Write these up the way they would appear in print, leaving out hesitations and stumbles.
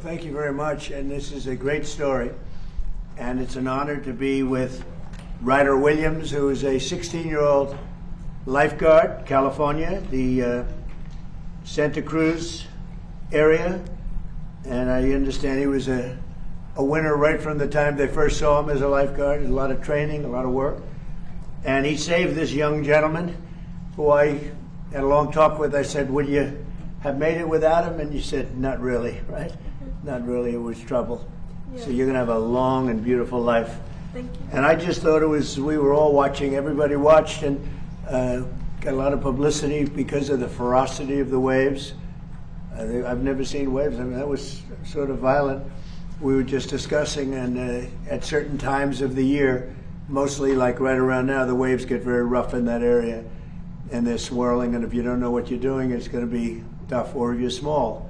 thank you very much, and this is a great story. And it's an honor to be with Ryder Williams, who is a 16-year-old lifeguard, California, the Santa Cruz area. And I understand he was a winner right from the time they first saw him as a lifeguard. A lot of training, a lot of work. And he saved this young gentleman, who I had a long talk with. I said, would you have made it without him? And you said, not really, right? Not really, it was trouble. Yeah. So you're gonna have a long and beautiful life. Thank you. And I just thought it was, we were all watching, everybody watched, and got a lot of publicity because of the ferocity of the waves. I've never seen waves, I mean, that was sort of violent. We were just discussing, and at certain times of the year, mostly like right around now, the waves get very rough in that area, and they're swirling, and if you don't know what you're doing, it's gonna be tough, or if you're small,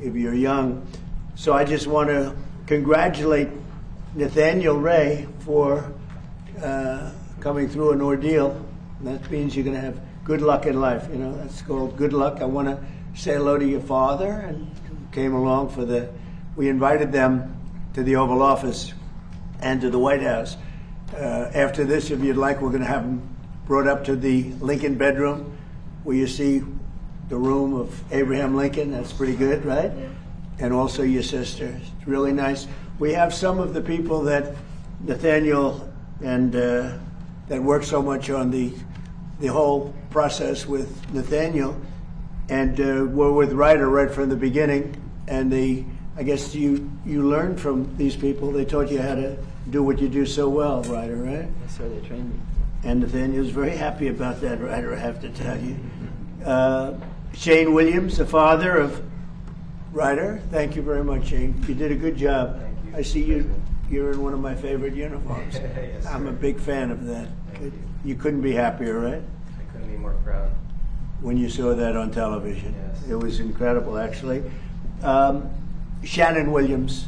if you're young. So I just want to congratulate Nathaniel Ray for coming through an ordeal. And that means you're going to have good luck in life. You know, that's called good luck. I want to say hello to your father, and came along for we invited them to the Oval Office and to the White House. After this, if you'd like, we're going to have them brought up to the Lincoln bedroom, where you see the room of Abraham Lincoln. That's pretty good, right? Yeah. And also your sister. It's really nice. We have some of the people that Nathaniel and that work so much on the whole process with Nathaniel, and were with Ryder right from the beginning. And I guess you learned from these people. They taught you how to do what you do so well, Ryder, right? Yes, sir. They trained me. And Nathaniel's very happy about that, Ryder, I have to tell you. Shane Williams, the father of Ryder. Thank you very much, Shane. You did a good job. Thank you. I see you're in one of my favorite uniforms. Yes, I'm sir. a big fan of that. Thank You couldn't be happier, right? I couldn't be more proud. When you saw that on television. Yes. It was incredible, actually. Shannon Williams,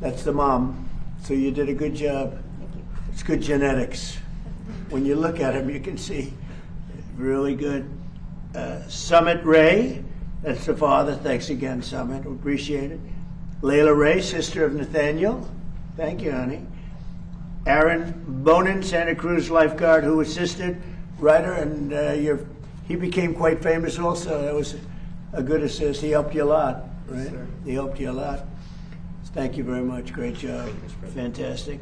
that's the mom. So you did a good job. It's good genetics. When you look at him, you can see really good. Summit Ray, that's the father. Thanks again, Summit. We appreciate it. Layla Ray, sister of Nathaniel. Thank you, honey. Aaron Bonin, Santa Cruz lifeguard, who assisted Ryder, and he became quite famous also. That was a good assist. He helped you a lot, right? Yes, sir. He helped you a lot. Thank you very much. Great job. Fantastic.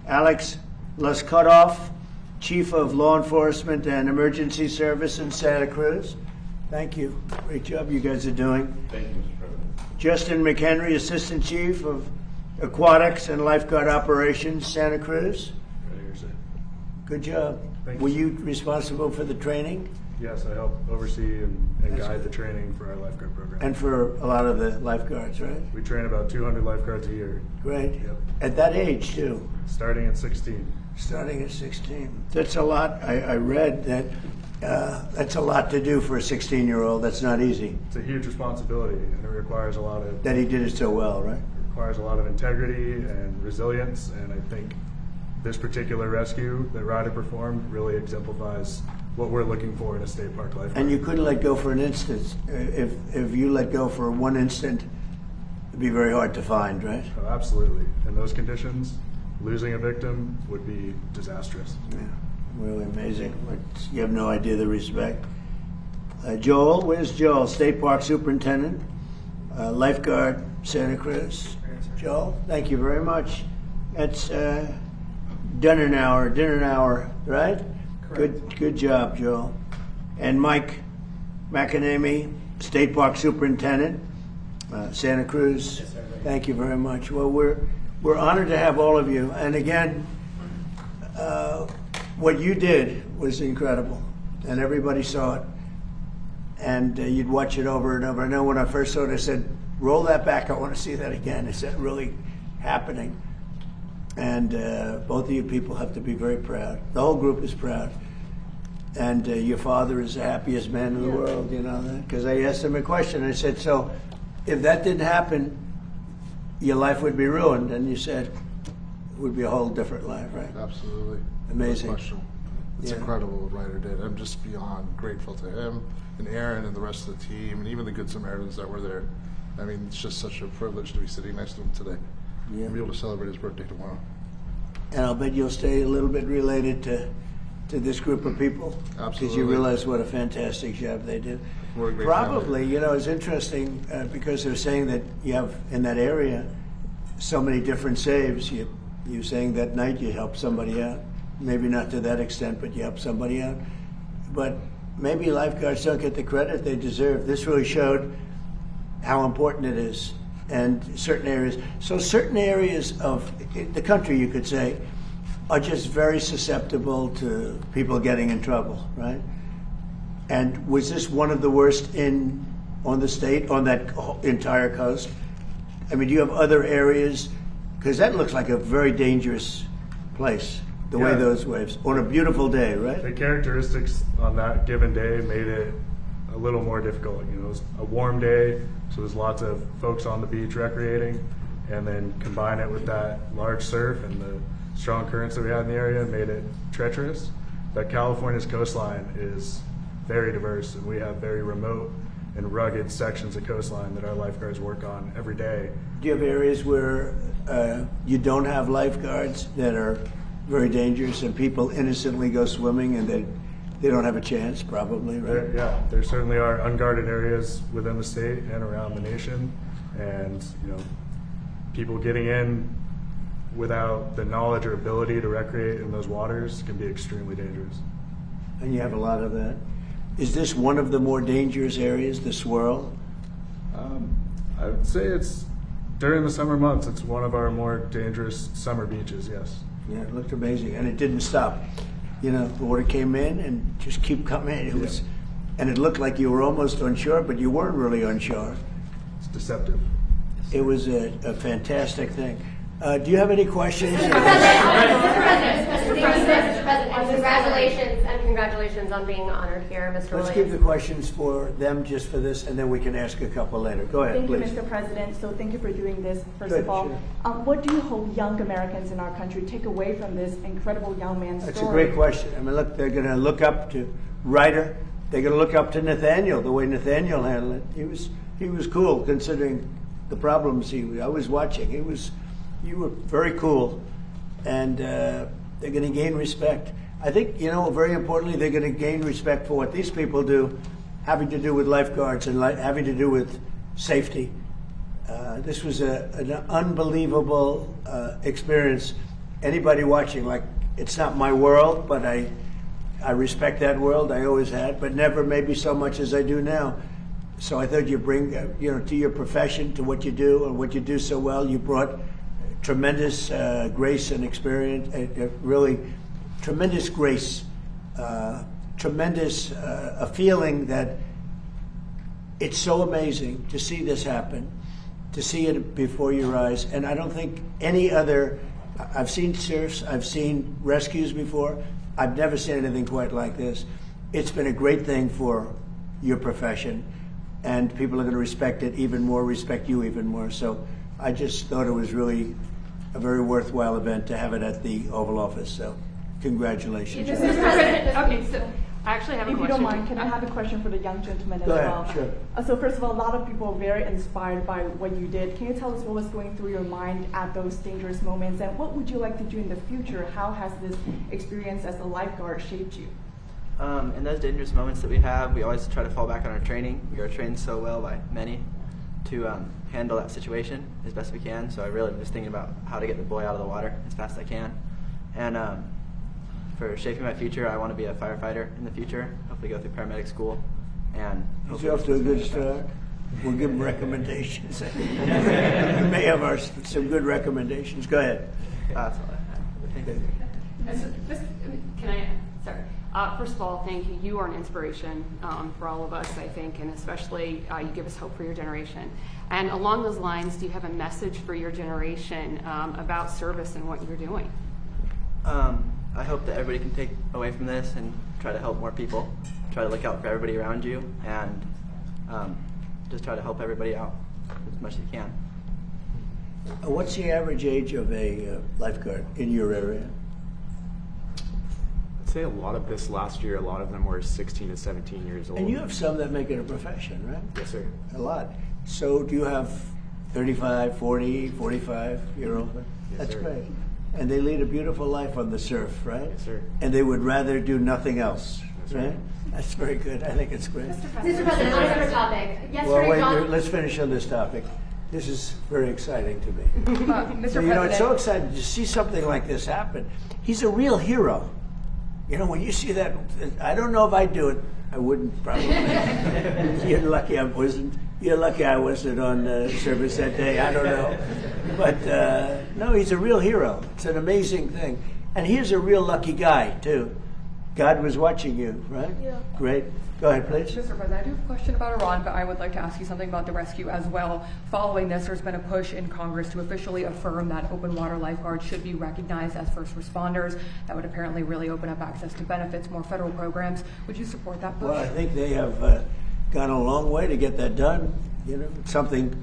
Alex Luscutoff, Chief of Law Enforcement and Emergency Service in Santa Cruz. Thank you. Great job you guys are doing. Thank you, Mr. President. Justin McHenry, Assistant Chief of Aquatics and Lifeguard Operations, Santa Cruz. Right here, sir. Good job. Thank Were you. you responsible for the training Yes, I help oversee and That's guide good. the training for our lifeguard program. and for a lot of the lifeguards, right? We train about 200 lifeguards a year, Great. Yep. At that age, too, starting at 16. starting at 16. That's a lot. I read that that's a lot to do for a 16-year-old. That's not easy. It's a huge responsibility, and it requires a lot of That he did it so well, right? integrity and resilience. And I think this particular rescue that Ryder performed really exemplifies what we're looking for in a state park lifeguard. And you couldn't let go for an instant. If you let go for one instant, it'd be very hard to find, right? Oh, absolutely. In those conditions, losing a victim would be disastrous. Yeah, really amazing. You have no idea the respect. Joel, where's Joel? State Park Superintendent, lifeguard, Santa Cruz. Joel, thank you very much. That's dinner hour, right? Good job, Joel. And Mike McAnamy, State Park Superintendent, Santa Cruz. Yes, sir. Thank you very much. Well, we're honored to have all of you. And again, what you did was incredible, and everybody saw it. And you'd watch it over and over. I know when I first saw it, I said, roll that back. I want to see that again. Is that really happening? And both of you people have to be very proud. The whole group is proud. And your father is the happiest man in the world, you know that? Because I asked him a question. I said, so if that didn't happen, your life would be ruined. And you said, it would be a whole different life, right? Absolutely. Amazing. No question. It's Yeah. incredible what Ryder did. I'm just beyond grateful to him and Aaron and the rest of the team and even the Good Samaritans that were there. I mean, it's just such a privilege to be sitting next to him today. Yeah. And be able to celebrate his birthday tomorrow. And I'll bet you'll stay a little bit related to this group of people. Because you Absolutely. realize what a fantastic job they did. We're a great Probably, family. you know, it's interesting because they're saying that you have in that area so many different saves. You're saying that night you help somebody out. Maybe not to that extent, but you help somebody out. But maybe lifeguards don't get the credit they deserve. This really showed how important it is, and certain areas. So certain areas of the country, you could say, are just very susceptible to people getting in trouble, right? And was this one of the worst on the state, on that entire coast? I mean, do you have other areas? Because that looks like a very dangerous place, the way Yeah. those waves, on a beautiful day, right? The characteristics on that given day made it a little more difficult. You know, it was a warm day, so there's lots of folks on the beach recreating, and then combine it with that large surf and the strong currents that we had in the area made it treacherous. But California's coastline is very diverse, and we have very remote and rugged sections of coastline that our lifeguards work on every day. Do you have areas where you don't have lifeguards that are very dangerous and people innocently go swimming and they don't have a chance, probably, right? There certainly are unguarded areas within the state and around the nation, and you know, people getting in without the knowledge or ability to recreate in those waters can be extremely dangerous. And you have a lot of that. Is this one of the more dangerous areas, the swirl? I would say it's during the summer months. It's one of our more dangerous summer beaches. Yes. Yeah, it looked amazing, and it didn't stop. You know, the water came in and just keep coming. It was, and it looked like you were almost on shore, but you weren't really on shore. It's deceptive. It was a fantastic thing. Do you have any questions? Mr. President, and congratulations on being honored here, Mr. Let's Williams. keep the questions for them just for this, and then we can ask a couple later. Go ahead, Thank you, please. Mr. President. So thank you for doing this, first Good, of all. sure. What do you hope young Americans in our country take away from this incredible young man's That's story? a great question. I mean, look, they're going to look up to Ryder. They're going to look up to Nathaniel, the way Nathaniel handled it. He was cool considering the problems I was watching. You were very cool, and they're going to gain respect. I think, you know, very importantly, they're going to gain respect for what these people do, having to do with lifeguards and having to do with safety. This was an unbelievable experience. Anybody watching, like, it's not my world, but I respect that world. I always had, but never maybe so much as I do now. So I thought you bring, you know, to your profession, to what you do and what you do so well, you brought tremendous grace and experience, really tremendous grace, tremendous a feeling that it's so amazing to see this happen, to see it before your eyes. And I don't think any other, I've seen surfs, I've seen rescues before, I've never seen anything quite like this. It's been a great thing for your profession, and people are going to respect it even more, respect you even more. So I just thought it was really a very worthwhile event to have it at the Oval Office. So congratulations. Mr. President, okay, so I actually have a If you question. don't mind, can I have a question for the young gentleman as Go ahead, well? sure. So first of all, a lot of people are very inspired by what you did. Can you tell us what was going through your mind at those dangerous moments, and what would you like to do in the future? How has this experience as a lifeguard shaped you? In those dangerous moments that we have, we always try to fall back on our training. We are trained so well by many to handle that situation as best we can. So I really am just thinking about how to get the boy out of the water as fast as I can. And for shaping my future, I want to be a firefighter in the future, hopefully go through paramedic school. And He's off to a good start. We'll give him recommendations. We may have some good recommendations. Go ahead. That's all I have. Thank you. Can I, sorry. First of all, thank you. You are an inspiration for all of us, I think, and especially you give us hope for your generation. And along those lines, do you have a message for your generation about service and what you're doing? I hope that everybody can take away from this and try to help more people. Try to look out for everybody around you, and just try to help everybody out as much as you can. What's the average age of a lifeguard in your area? I'd say a lot of this last year, a lot of them were 16 to 17 years old. And you have some that make it a profession, right? Yes, sir. A lot. So do you have 35, 40, 45-year-old? Yes, That's sir. great. And they lead a beautiful life on the surf, right? Yes, sir. And they would rather do nothing else, That's right? right. That's very good. I think it's great. Mr. President, on a different topic. Well, Yesterday, wait, John. let's finish on this topic. This is very exciting to me. Mr. So, you know, it's so President, exciting to see something like this happen. He's a real hero. You know, when you see that, I don't know if I'd do it. I wouldn't probably. You're lucky I wasn't. You're lucky I wasn't on service that day. I don't know. But no, he's a real hero. It's an amazing thing. And he's a real lucky guy, too. God was watching you, right? Yeah. Great. Go ahead, please. Mr. President, I do have a question about Iran, but I would like to ask you something about the rescue as well. Following this, there's been a push in Congress to officially affirm that open water lifeguards should be recognized as first responders. That would apparently really open up access to benefits, more federal programs. Would you support that push? Well, I think they have gone a long way to get that done. You know, it's something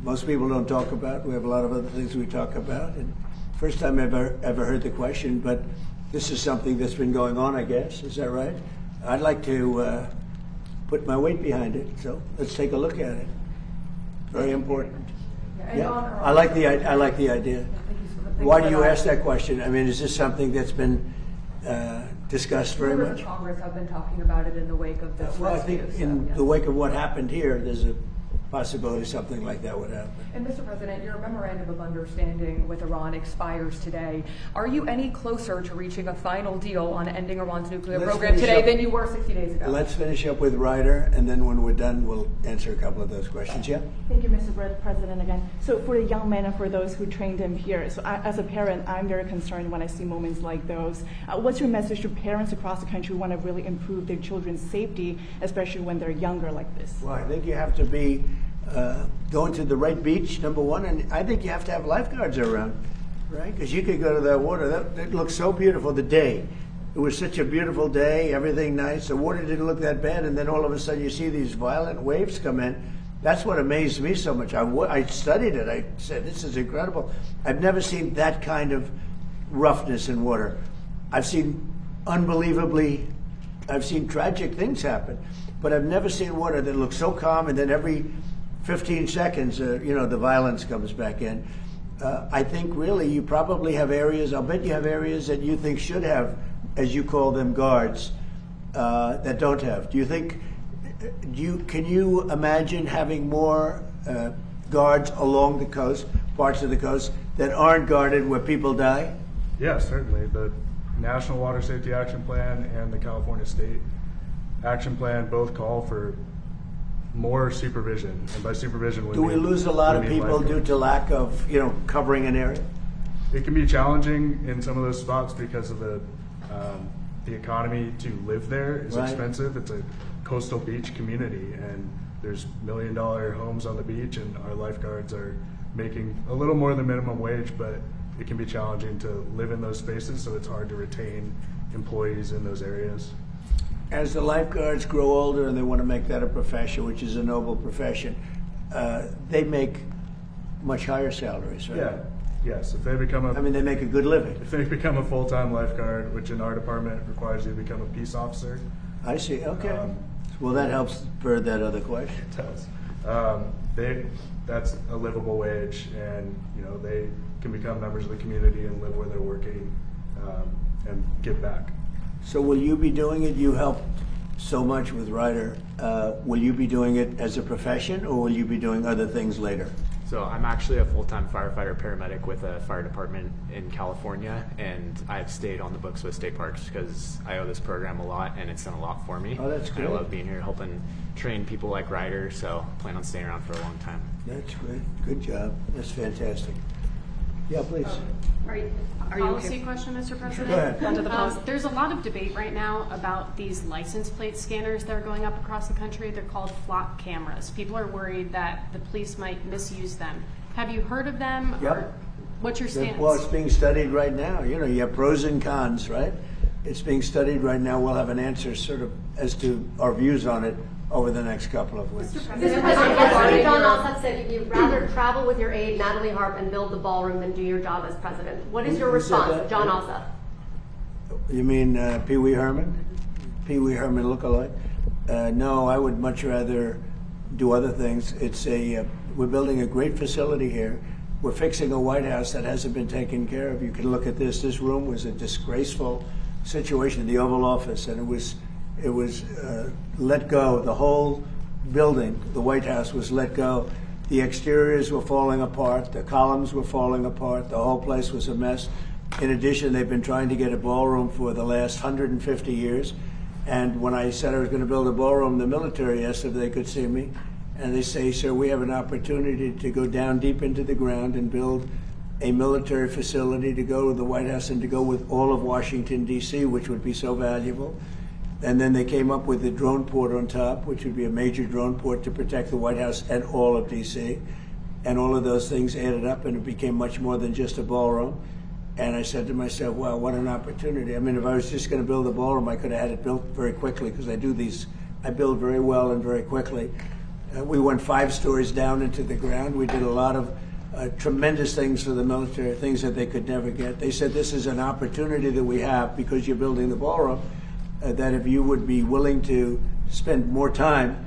most people don't talk about. We have a lot of other things we talk about. And first time I've ever heard the question, but this is something that's been going on, I guess. Is that right? I'd like to put my weight behind it. So let's take a look at it. Very important. Yeah, I like the idea. Why do you ask that question? I mean, is this something that's been discussed very Members much? of Congress have been talking about it in the wake of this Well, I rescue. think so, in yes. the wake of what happened here, there's a possibility something like that would happen. And Mr. President, your memorandum of understanding with Iran expires today. Are you any closer to reaching a final deal on ending Iran's nuclear Let's program finish today up- than you were 60 days ago? Let's finish up with Ryder, and then when we're done, we'll answer a couple of those questions. Yeah? thank you, Mr. President, again. So for the young men and for those who trained them here, so as a parent, I'm very concerned when I see moments like those. What's your message to parents across the country who want to really improve their children's safety, especially when they're younger like this? Well, I think you have to be going to the right beach, number one, and I think you have to have lifeguards around, right? Because you could go to that water. That looked so beautiful the day. It was such a beautiful day, everything nice. The water didn't look that bad, and then all of a sudden you see these violent waves come in. That's what amazed me so much. I studied it. I said, this is incredible. I've never seen that kind of roughness in water. I've seen tragic things happen, but I've never seen water that looks so calm, and then every 15 seconds, the violence comes back in. I think really you probably have areas, I'll bet you have areas that you think should have, as you call them, guards, that don't have. Can you imagine having more guards along the coast, parts of the coast, that aren't guarded where people die? Yeah, certainly. The National Water Safety Action Plan and the California State Action Plan both call for more supervision, and by supervision, Do we lose a lot of people due to lack of, covering an area? It can be challenging in some of those spots because of the economy to live there is Right. expensive. It's a coastal beach community, and there's $1 million homes on the beach, and our lifeguards are making a little more than minimum wage, but it can be challenging to live in those spaces, so it's hard to retain employees in those areas. As the lifeguards grow older and they want to make that a profession, which is a noble profession, they make much higher salaries, right? Yeah. Yes. If they become I mean, they make a good living. if they become a full-time lifeguard, which in our department requires you to become a peace officer, I see, okay. Well, that helps spur that other question. it does. That's a livable wage, and they can become members of the community and live where they're working, and give back. So will you be doing it? You helped so much with Ryder. Will you be doing it as a profession, or will you be doing other things later? So I'm actually a full-time firefighter paramedic with a fire department in California, and I've stayed on the books with state parks because I owe this program a lot, and it's done a lot for me. Oh, that's And great. I love being here, helping train people like Ryder, so I plan on staying around for a long time. That's great. Good job. That's fantastic. Yeah, please. Are you Policy okay? question, Mr. President? Go ahead. Under the post. There's a lot of debate right now about these license plate scanners that are going up across the country. They're called flock cameras. People are worried that the police might misuse them. Have you heard of them? Yep. Or what's your stance? Well, it's being studied right now. You have pros and cons, right? It's being studied right now. We'll have an answer sort of as to our views on it over the next couple of weeks. Mr. President, yesterday John Alsop said you'd rather travel with your aide, Natalie Harp, and build the ballroom than do your job as president. What is your Who said response, that? John Alsop? You mean Pee Wee Herman? Pee Wee Herman look-alike? No, I would much rather do other things. We're building a great facility here. We're fixing a White House that hasn't been taken care of. You can look at this. This room was a disgraceful situation, the Oval Office, and it was let go. The whole building, the White House, was let go. The exteriors were falling apart. The columns were falling apart. The whole place was a mess. In addition, they've been trying to get a ballroom for the last 150 years. And when I said I was going to build a ballroom, the military asked if they could see me. And they say, sir, we have an opportunity to go down deep into the ground and build a military facility to go to the White House and to go with all of Washington, D.C., which would be so valuable. And then they came up with the drone port on top, which would be a major drone port to protect the White House and all of D.C. And all of those things added up, and it became much more than just a ballroom. And I said to myself, wow, what an opportunity. I mean, if I was just going to build a ballroom, I could have had it built very quickly, because I build very well and very quickly. We went 5 stories down into the ground. We did a lot of tremendous things for the military, things that they could never get. They said, this is an opportunity that we have because you're building the ballroom, that if you would be willing to spend more time,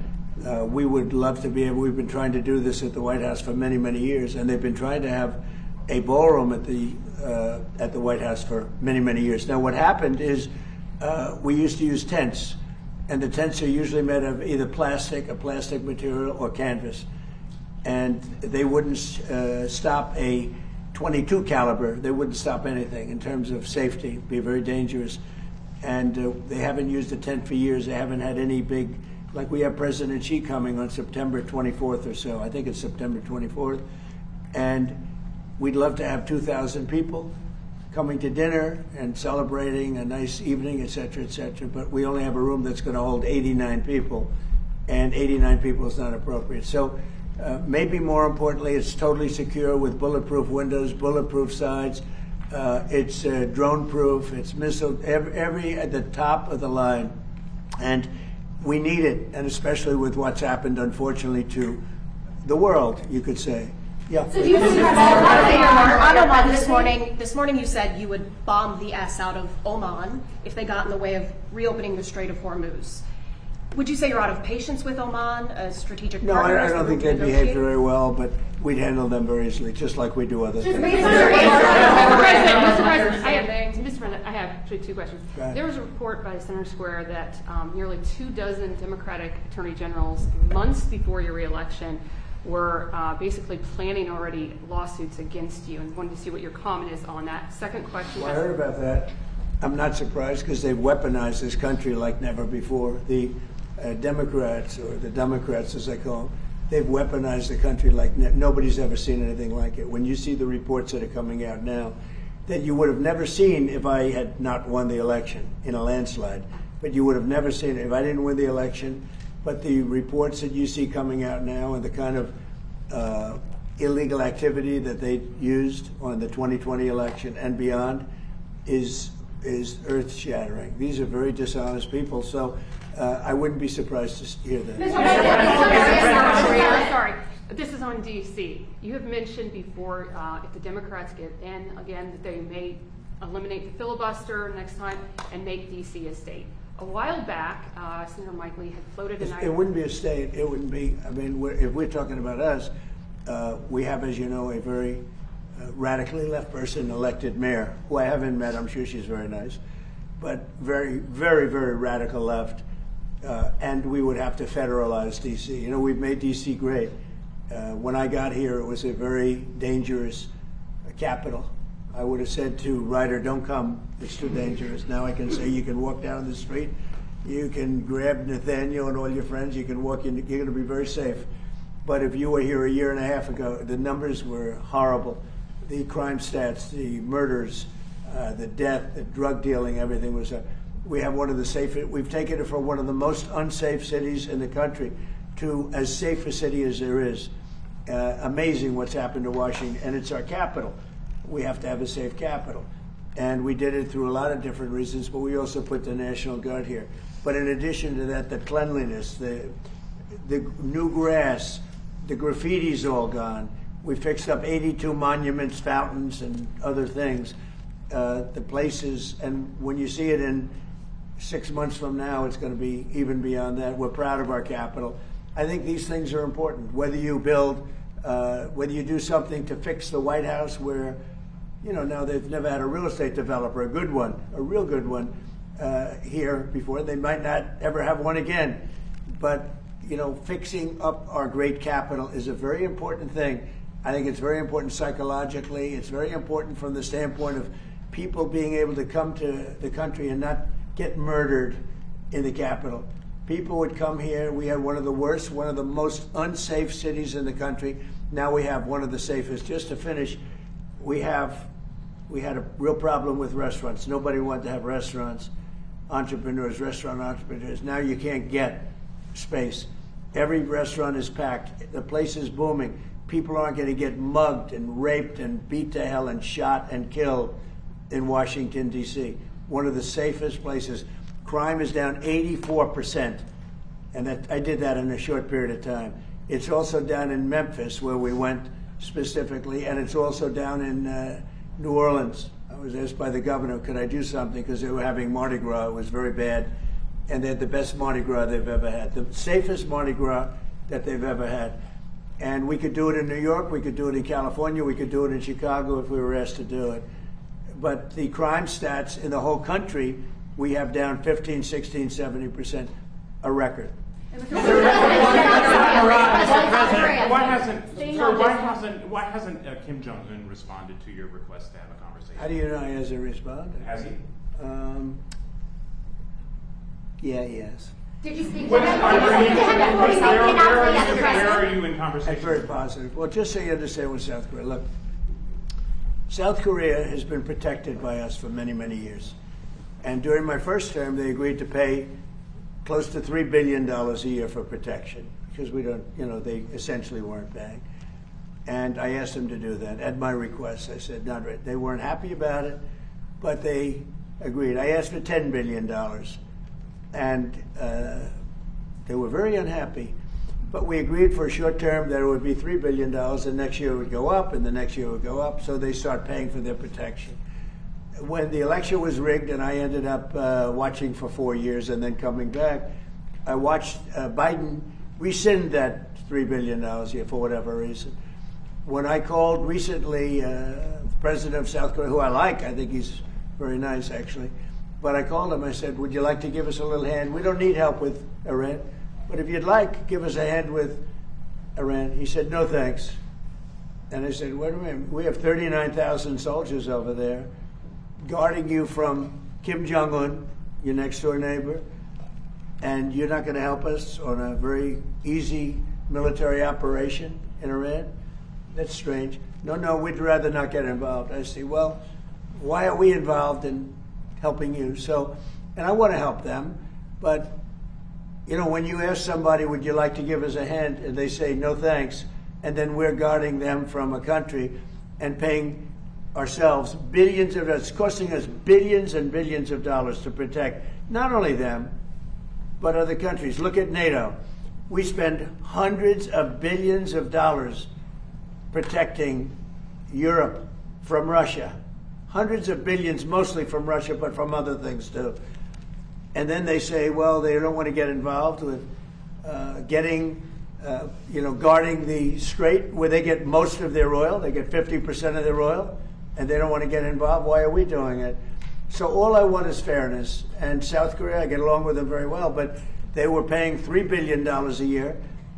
we would love to be able. We've been trying to do this at the White House for many, many years, and they've been trying to have a ballroom at the White House for many, many years. Now, what happened is we used to use tents, and the tents are usually made of either a plastic material, or canvas. And they wouldn't stop a .22 caliber. They wouldn't stop anything in terms of safety. It'd be very dangerous. And they haven't used a tent for years. They haven't had any big, like we have President Xi coming on September 24th or so. I think it's September 24th. And we'd love to have 2,000 people coming to dinner and celebrating a nice evening, et cetera, but we only have a room that's going to hold 89 people, and 89 people is not appropriate. So maybe more importantly, it's totally secure with bulletproof windows, bulletproof sides. It's drone-proof. It's missile, every at the top of the line, and we need it, and especially with what's happened, unfortunately, to the world, you could say. Yeah. So do you think on Oman this morning you said you would bomb the S out of Oman if they got in the way of reopening the Strait of Hormuz. Would you say you're out of patience with Oman, a strategic No, partner? I don't think they behave very well, but we'd handle them very easily, just like we do other things. Mr. President, I have actually 2 questions. There was a report by Center Square that nearly 24 Democratic attorney generals, months before your reelection, were basically planning already lawsuits against you, and wanted to see what your comment is on that. Second question. Well, I heard about that. I'm not surprised, because they've weaponized this country like never before. The Democrats, or the Democrats as I call them, they've weaponized the country like nobody's ever seen anything like it. When you see the reports that are coming out now, that you would have never seen if I had not won the election in a landslide, but you would have never seen it if I didn't win the election. But the reports that you see coming out now, and the kind of illegal activity that they used on the 2020 election and beyond, is earth-shattering. These are very dishonest people, so I wouldn't be surprised to hear that. Sorry, this is on D.C. You have mentioned before, if the Democrats get in again, that they may eliminate the filibuster next time and make D.C. a state. A while back, Senator Mike Lee had floated an idea. It wouldn't be a state. It wouldn't be. I mean, if we're talking about us, we have, as you know, a very radically left person elected mayor, who I haven't met. I'm sure she's very nice, but very, very, very radical left. And we would have to federalize D.C. You know, we've made D.C. great. When I got here, it was a very dangerous capital. I would have said to Ryder, don't come, it's too dangerous. Now I can say you can walk down the street, you can grab Nathaniel and all your friends, you can walk in, you're going to be very safe. But if you were here a year and a half ago, the numbers were horrible. The crime stats, the murders, the death, the drug dealing, everything was we have one of the safest, we've taken it from one of the most unsafe cities in the country to as safe a city as there is. Amazing what's happened to Washington, and it's our capital. We have to have a safe capital. And we did it through a lot of different reasons, but we also put the National Guard here. But in addition to that, the cleanliness, the new grass, the graffiti's all gone. We fixed up 82 monuments, fountains, and other things. The places, and when you see it in 6 months from now, it's going to be even beyond that. We're proud of our capital. I think these things are important. Whether you build, whether you do something to fix the White House, where, you know, now they've never had a real estate developer, a good one, a real good one, here before. They might not ever have one again. But, you know, fixing up our great capital is a very important thing. I think it's very important psychologically. It's very important from the standpoint of people being able to come to the country and not get murdered in the capital. People would come here. We had one of the worst, one of the most unsafe cities in the country. Now we have one of the safest. Just to finish, we had a real problem with restaurants. Nobody wanted to have restaurants, restaurant entrepreneurs. Now you can't get space. Every restaurant is packed. The place is booming. People aren't going to get mugged and raped and beat to hell and shot and killed in Washington, D.C. One of the safest places. Crime is down 84%. And I did that in a short period of time. It's also down in Memphis, where we went specifically, and it's also down in New Orleans. I was asked by the governor, could I do something, because they were having Mardi Gras. It was very bad. And they had the best Mardi Gras they've ever had, the safest Mardi Gras that they've ever had. And we could do it in New York, we could do it in California, we could do it in Chicago if we were asked to do it. But the crime stats in the whole country, we have down 15, 16, 70%, a record. Mr. President, why hasn't Kim Jong Un responded to your request to have a conversation? How do you know he hasn't responded? Has he? Yeah, he has. Did you speak to Where him? are you in conversation? That's very positive. Well, just so you understand with South Korea, look, South Korea has been protected by us for many, many years. And during my first term, they agreed to pay close to $3 billion a year for protection, because we don't, you know, they essentially weren't paying. And I asked them to do that at my request. I said, not right. They weren't happy about it, but they agreed. I asked for $10 billion. And they were very unhappy. But we agreed for a short term that it would be $3 billion, and next year it would go up, and the next year it would go up, so they start paying for their protection. When the election was rigged and I ended up watching for 4 years and then coming back, I watched Biden rescind that $3 billion a year for whatever reason. When I called recently, President of South Korea, who I like, I think he's very nice actually, but I called him, I said, would you like to give us a little hand? We don't need help with Iran, but if you'd like, give us a hand with Iran. He said, no thanks. And I said, wait a minute, we have 39,000 soldiers over there guarding you from Kim Jong Un, your next door neighbor, and you're not going to help us on a very easy military operation in Iran? That's strange. No, we'd rather not get involved. I say, well, why are we involved in helping you? So, and I want to help them, but, you know, when you ask somebody, would you like to give us a hand, and they say, no thanks, and then we're guarding them from a country and paying ourselves billions of dollars, it's costing us billions and billions of dollars to protect not only them, but other countries. Look at NATO. We spend hundreds of billions of dollars protecting Europe from Russia. Hundreds of billions, mostly from Russia, but from other things too. And then they say, well, they don't want to get involved with guarding the strait where they get most of their oil. They get 50% of their oil, and they don't want to get involved. Why are we doing it? So all I want is fairness. And South Korea, I get along with them very well, but they were paying $3 billion a year,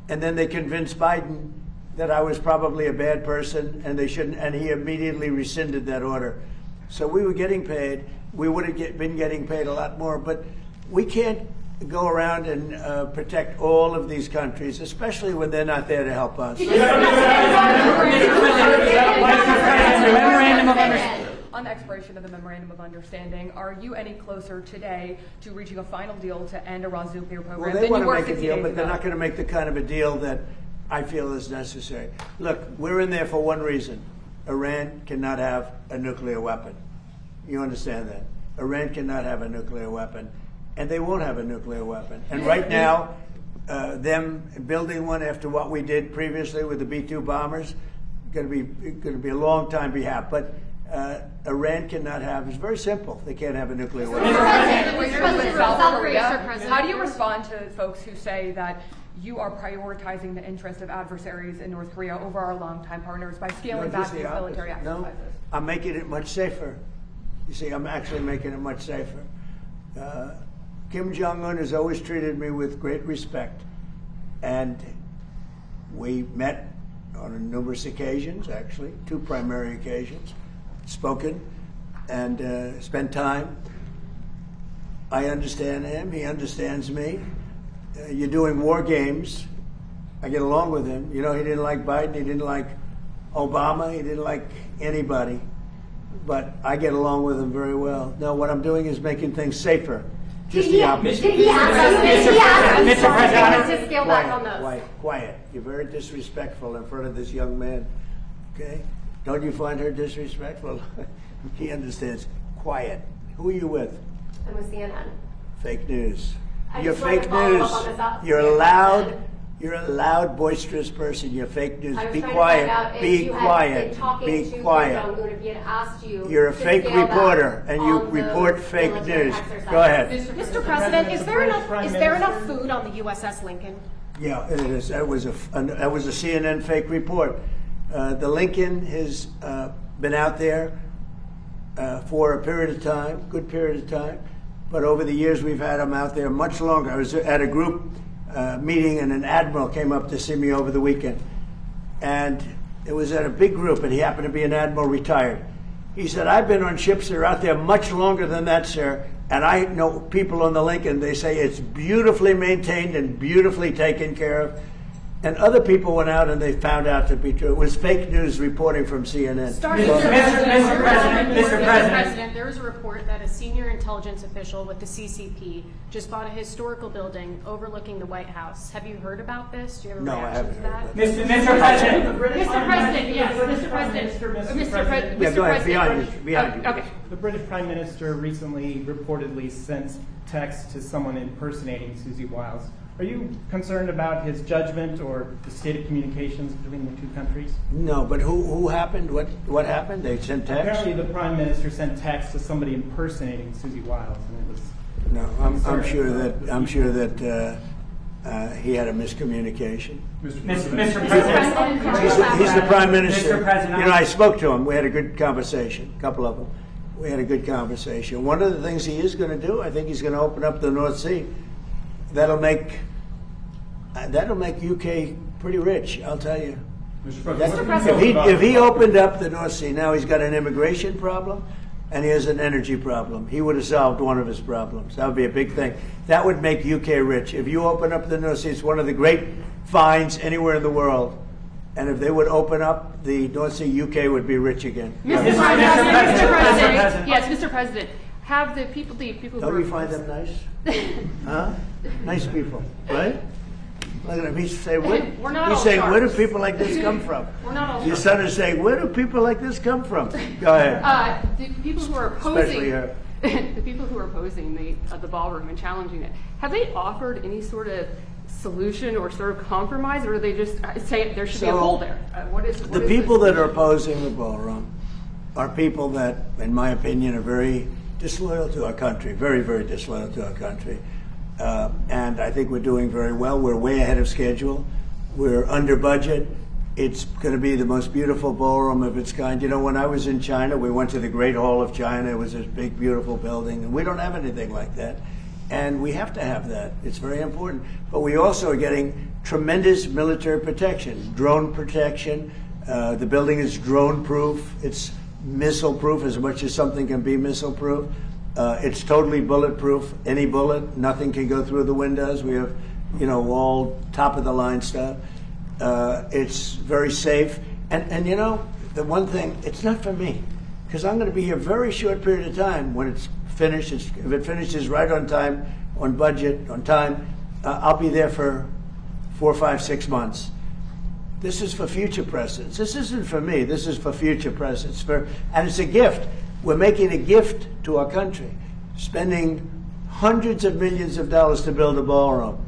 and then they convinced Biden that I was probably a bad person and they shouldn't, and he immediately rescinded that order. So we were getting paid. We would have been getting paid a lot more, but we can't go around and protect all of these countries, especially when they're not there to help us. On the expiration of the Memorandum of Understanding, are you any closer today to reaching a final deal to end Iran's nuclear program Well, they than want you to were make a 60 deal, days but they're ago? not going to make the kind of a deal that I feel is necessary. Look, we're in there for one reason. Iran cannot have a nuclear weapon. You understand that? Iran cannot have a nuclear weapon, and they won't have a nuclear weapon. And right now, them building one after what we did previously with the B-2 bombers, going to be a long time behalf. But Iran cannot have. It's very simple. They can't have a nuclear weapon. With South Korea, how do you respond to folks who say that you are prioritizing the interest of adversaries in North Korea over our longtime partners by scaling back these military exercises. No, I'm making it much safer. You see, I'm actually making it much safer. Kim Jong Un has always treated me with great respect, and we met on numerous occasions, actually, 2 primary occasions, spoken and spent time. I understand him, he understands me. You're doing war games. I get along with him. You know, he didn't like Biden, he didn't like Obama, he didn't like anybody. But I get along with him very well. No, what I'm doing is making things safer. Just the opposite. Did he ask us to scale back on those? Quiet. You're very disrespectful in front of this young man. Okay? Don't you find her disrespectful? He understands. Quiet. Who are you with? I'm with CNN. Fake news. I You're just wanted fake to follow news. up on this. You're a loud. You're a loud, boisterous person. You're fake news. I was Be trying quiet. to find out if Be you had quiet. been talking Be to Kim quiet. Jong Un, if he had asked you. You're a to fake scale back reporter, and you on report those fake military news. exercises. Go ahead. Mr. President, is there enough food on the USS Lincoln? Yeah, it is. That was a CNN fake report. The Lincoln has been out there for a period of time, good period of time, but over the years we've had them out there much longer. I was at a group meeting, and an admiral came up to see me over the weekend, and it was at a big group, and he happened to be an admiral retired. He said, "I've been on ships that are out there much longer than that, sir, and I know people on the Lincoln, they say it's beautifully maintained and beautifully taken care of." And other people went out and they found out to be true. It was fake news reporting from CNN. Mr. President, there was a report that a senior intelligence official with the CCP just bought a historical building overlooking the White House. Have you heard about this? Do you have a No, I reaction haven't to heard that? about that. Mr. President. Mr. President, yes, Mr. President. Yeah, go ahead, behind you. Okay. The British Prime Minister recently reportedly sent text to someone impersonating Susie Wiles. Are you concerned about his judgment or the state of communications between the two countries? No, but who happened? What happened? They sent text? Apparently the Prime Minister sent text to somebody impersonating Susie Wiles, and it was... No, I'm sure that he had a miscommunication. Mr. President. He's the Prime Minister. Mr. President. You know, I spoke to him. We had a good conversation, a couple of them. We had a good conversation. One of the things he is going to do, I think he's going to open up the North Sea. That'll make UK pretty rich, I'll tell you. Mr. President. If he opened up the North Sea, now he's got an immigration problem and he has an energy problem. He would have solved one of his problems. That would be a big thing. That would make UK rich. If you open up the North Sea, it's one of the great finds anywhere in the world. And if they would open up the North Sea, UK would be rich again. Mr. President, yes, Mr. President, have the people who Don't are you find them nice? Huh? Nice people, right? Look at him. He's saying, We're not he's all saying, where do sharks. people like this come from? We're not all Your sharks. son is saying, where do people like this come from? Go ahead. The people who are Especially opposing her. the people who are opposing the ballroom and challenging it, have they offered any sort of solution or sort of compromise, or do they just say there should be a So, hole there? What is The people that are opposing the ballroom are people that, in my opinion, are very disloyal to our country, very, very disloyal to our country. And I think we're doing very well. We're way ahead of schedule. We're under budget. It's going to be the most beautiful ballroom of its kind. You know, when I was in China, we went to the Great Hall of China. It was this big, beautiful building. And we don't have anything like that. And we have to have that. It's very important. But we also are getting tremendous military protection, drone protection. The building is drone-proof. It's missile-proof as much as something can be missile-proof. It's totally bulletproof. Any bullet, nothing can go through the windows. We have, you know, all top-of-the-line stuff. It's very safe. And you know, the one thing, it's not for me, because I'm going to be here a very short period of time. When it's finished, if it finishes right on time, on budget, on time, I'll be there for 4, 5, 6 months. This is for future presidents. This isn't for me. This is for future presidents. And it's a gift. We're making a gift to our country, spending hundreds of millions of dollars to build a ballroom.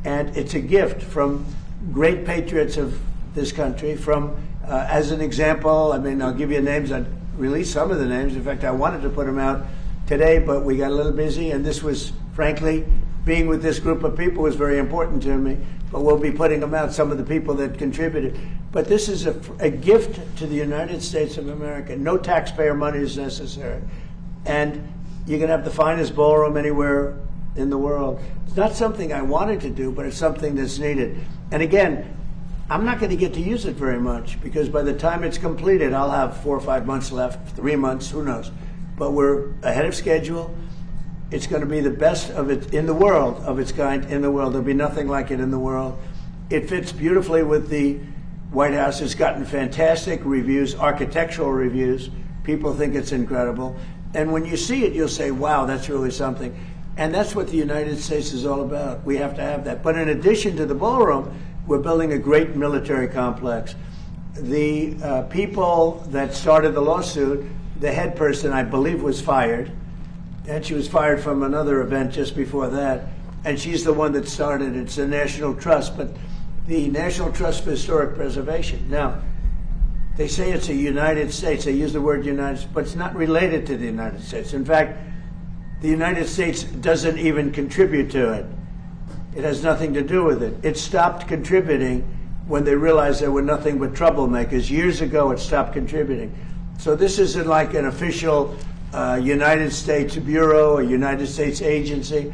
And it's a gift from great patriots of this country. From, as an example, I mean, I'll give you names. I released some of the names. In fact, I wanted to put them out today, but we got a little busy. And this was, frankly, being with this group of people was very important to me. but we'll be putting them out, some of the people that contributed. But this is a gift to the United States of America. No taxpayer money is necessary. And you can have the finest ballroom anywhere in the world. It's not something I wanted to do, but it's something that's needed. And again, I'm not going to get to use it very much because by the time it's completed, I'll have 4 or 5 months left, 3 months, who knows. But we're ahead of schedule. It's going to be the best of it in the world, of its kind in the world. There'll be nothing like it in the world. It fits beautifully with the White House. It's gotten fantastic reviews, architectural reviews. People think it's incredible. And when you see it, you'll say, wow, that's really something. And that's what the United States is all about. We have to have that. But in addition to the ballroom, we're building a great military complex. The people that started the lawsuit, the head person, I believe, was fired. And she was fired from another event just before that. And she's the one that started it. It's the National Trust, but the National Trust for Historic Preservation. Now, they say it's a United States. They use the word United States, but it's not related to the United States. In fact, the United States doesn't even contribute to it. It has nothing to do with it. It stopped contributing when they realized there were nothing but troublemakers. Years ago, it stopped contributing. So this isn't like an official United States bureau, a United States agency.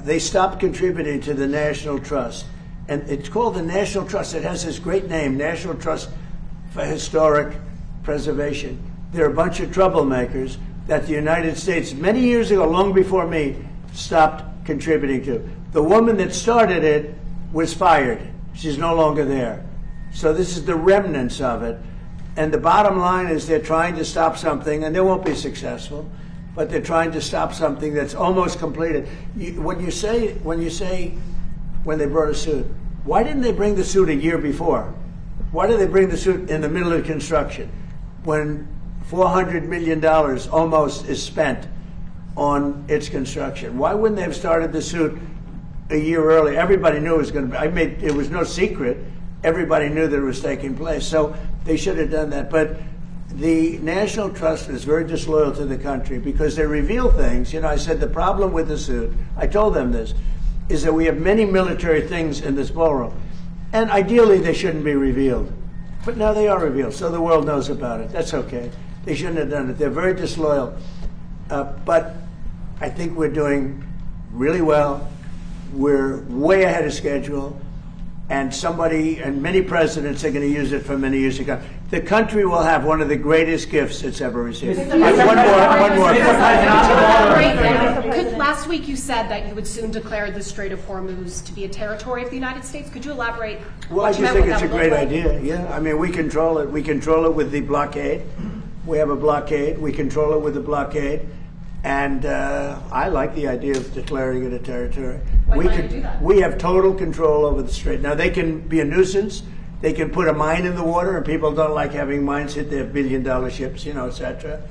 They stopped contributing to the National Trust. And it's called the National Trust. It has this great name, National Trust for Historic Preservation. They're a bunch of troublemakers that the United States, many years ago, long before me, stopped contributing to. The woman that started it was fired. She's no longer there. So this is the remnants of it. And the bottom line is they're trying to stop something, and they won't be successful, but they're trying to stop something that's almost completed. When they brought a suit, why didn't they bring the suit a year before? Why did they bring the suit in the middle of construction when $400 million almost is spent on its construction? Why wouldn't they have started the suit a year early? Everybody knew it was going to be. It was no secret. Everybody knew that it was taking place. So they should have done that. But the National Trust is very disloyal to the country because they reveal things. You know, I said the problem with the suit, I told them this, is that we have many military things in this ballroom. And ideally, they shouldn't be revealed. But now they are revealed, so the world knows about it. That's okay. They shouldn't have done it. They're very disloyal. But I think we're doing really well. We're way ahead of schedule. And many presidents are going to use it for many years to come. The country will have one of the greatest gifts it's ever received. One more. Last week you said that you would soon declare the Strait of Hormuz to be a territory of the United States. Could you elaborate? Well, I just think it's a great idea. Yeah, I mean, we control it. We control it with the blockade. We have a blockade. We control it with the blockade. And I like the idea of declaring it a territory. Why do you do that? We have total control over the strait. Now, they can be a nuisance. They can put a mine in the water, and people don't like having mines hit their billion-dollar ships, et cetera.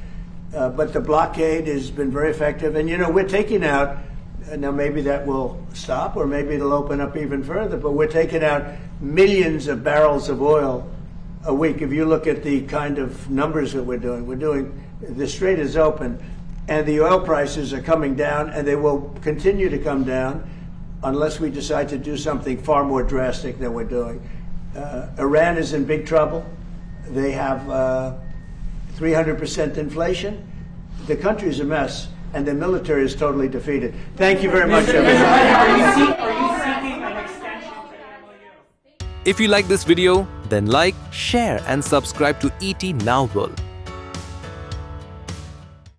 But the blockade has been very effective. And, we're taking out, now maybe that will stop, or maybe it'll open up even further, but we're taking out millions of barrels of oil a week. If you look at the kind of numbers that we're doing, the strait is open. And the oil prices are coming down, and they will continue to come down unless we decide to do something far more drastic than we're doing. Iran is in big trouble. They have 300% inflation. The country is a mess, and the military is totally defeated. Thank you very much, everyone. Are you seeking an extension to the MOU? If you like this video, then like, share and subscribe to ET Now World.